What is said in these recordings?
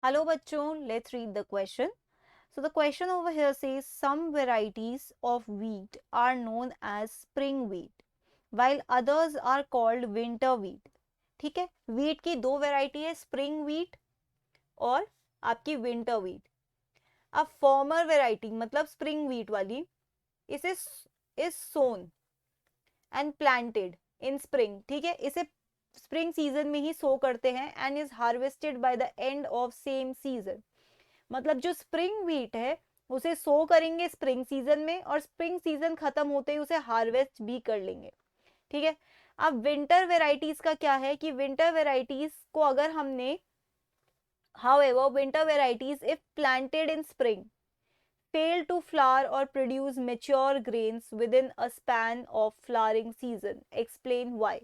Hello bachon, let's read the question. So the question over here says some varieties of wheat are known as spring wheat while others are called winter wheat. ठीक है, wheat की दो variety है, spring wheat और आपकी winter wheat. अब former variety मतलब spring wheat वाली इसे is sown and planted in spring. ठीक है, इसे स्प्रिंग सीजन में ही सो करते हैं and is harvested by the end of same season. मतलब जो स्प्रिंग व्हीट है उसे सो करेंगे स्प्रिंग सीजन में और स्प्रिंग सीजन खत्म होते ही उसे हार्वेस्ट भी कर लेंगे. ठीक है, अब विंटर वेराइटीज का क्या है कि विंटर वेराइटीज को अगर हमने however winter varieties if planted in spring fail to flower or produce mature grains within a span of flowering season. Explain why.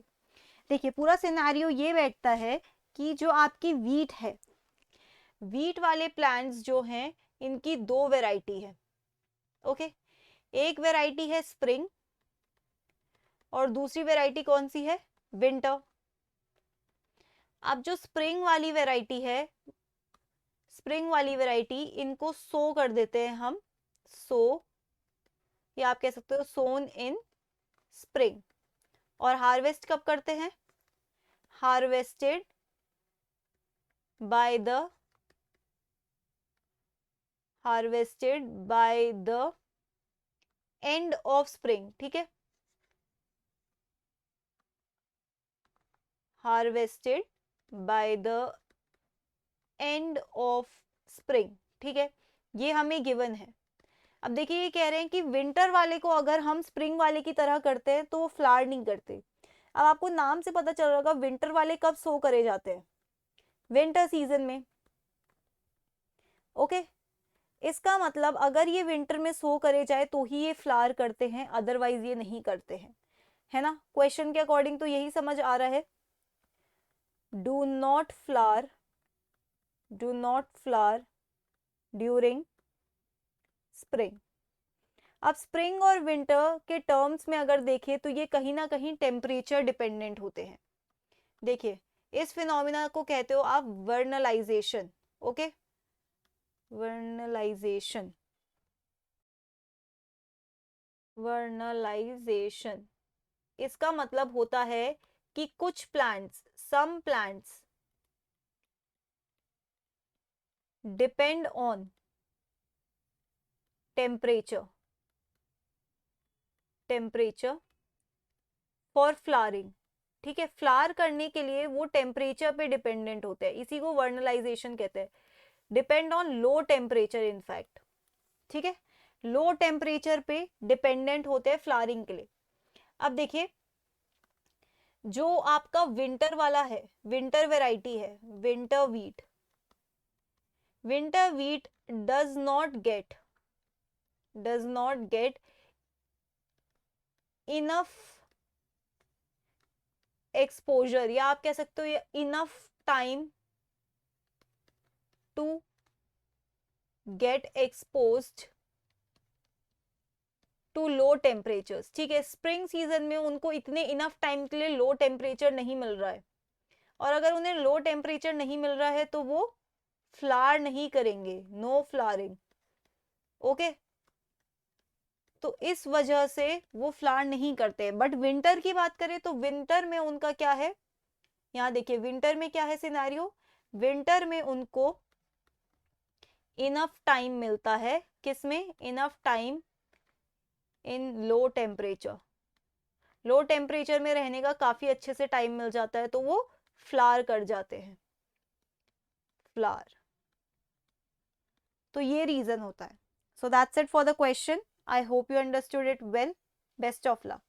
देखिए पूरा सिनेरियो ये बैठता है कि जो आपकी वीट है, वीट वाले प्लांट्स जो हैं इनकी दो वैरायटी है. ओके, एक वैरायटी है स्प्रिंग और दूसरी वैरायटी कौन सी है, विंटर. अब जो स्प्रिंग वाली वैरायटी है, स्प्रिंग वाली वैरायटी इनको सो कर देते हैं हम, सो या आप कह सकते हो सोन इन स्प्रिंग. और हार्वेस्ट कब करते हैं, harvested by the end of spring. ठीक है, harvested by the end of spring. ठीक है, ये हमें गिवन है. अब देखिए ये कह रहे हैं कि विंटर वाले को अगर हम स्प्रिंग वाले की तरह करते हैं तो वो फ्लावर नहीं करते. अब आपको नाम से पता चल रहा होगा विंटर वाले कब सो करे जाते हैं, विंटर सीजन में. ओके, इसका मतलब अगर ये विंटर में सो करे जाए तो ही ये फ्लावर करते हैं, अदरवाइज ये नहीं करते हैं, है ना. क्वेश्चन के अकॉर्डिंग तो यही समझ आ रहा है. Do not flower during spring. अब स्प्रिंग और विंटर के टर्म्स में अगर देखें तो ये कहीं ना कहीं टेम्परेचर डिपेंडेंट होते हैं. देखिए इस फिनोमिना को कहते हो आप वर्नलाइजेशन. ओके, वर्नलाइजेशन इसका मतलब होता है कि कुछ plants, some plants depend on temperature for flowering. ठीक है, फ्लावर करने के लिए वो टेम्परेचर पे डिपेंडेंट होते हैं, इसी को वर्नलाइजेशन कहते हैं. Depend on low temperature in fact. ठीक है, लो टेम्परेचर पे डिपेंडेंट होते हैं फ्लावरिंग के लिए. अब देखिए जो आपका विंटर वाला है, विंटर वेराइटी है, winter wheat does not get enough exposure, या आप कह सकते हो enough time to get exposed to low temperatures. ठीक है, स्प्रिंग सीजन में उनको इतने इनफ टाइम के लिए लो टेम्परेचर नहीं मिल रहा है, और अगर उन्हें लो टेम्परेचर नहीं मिल रहा है तो वो फ्लावर नहीं करेंगे, नो फ्लावरिंग. ओके, तो इस वजह से वो फ्लावर नहीं करते. बट विंटर की बात करें तो विंटर में उनका क्या है, यहाँ देखिए विंटर में क्या है सिनेरियो, विंटर में उनको इनफ टाइम मिलता है, किसमें, enough time in low temperature. Low temperature में रहने का काफी अच्छे से टाइम मिल जाता है तो वो फ्लावर कर जाते हैं, फ्लावर. तो ये रीजन होता है. So that's it for the question. I hope you understood it well. Best of luck.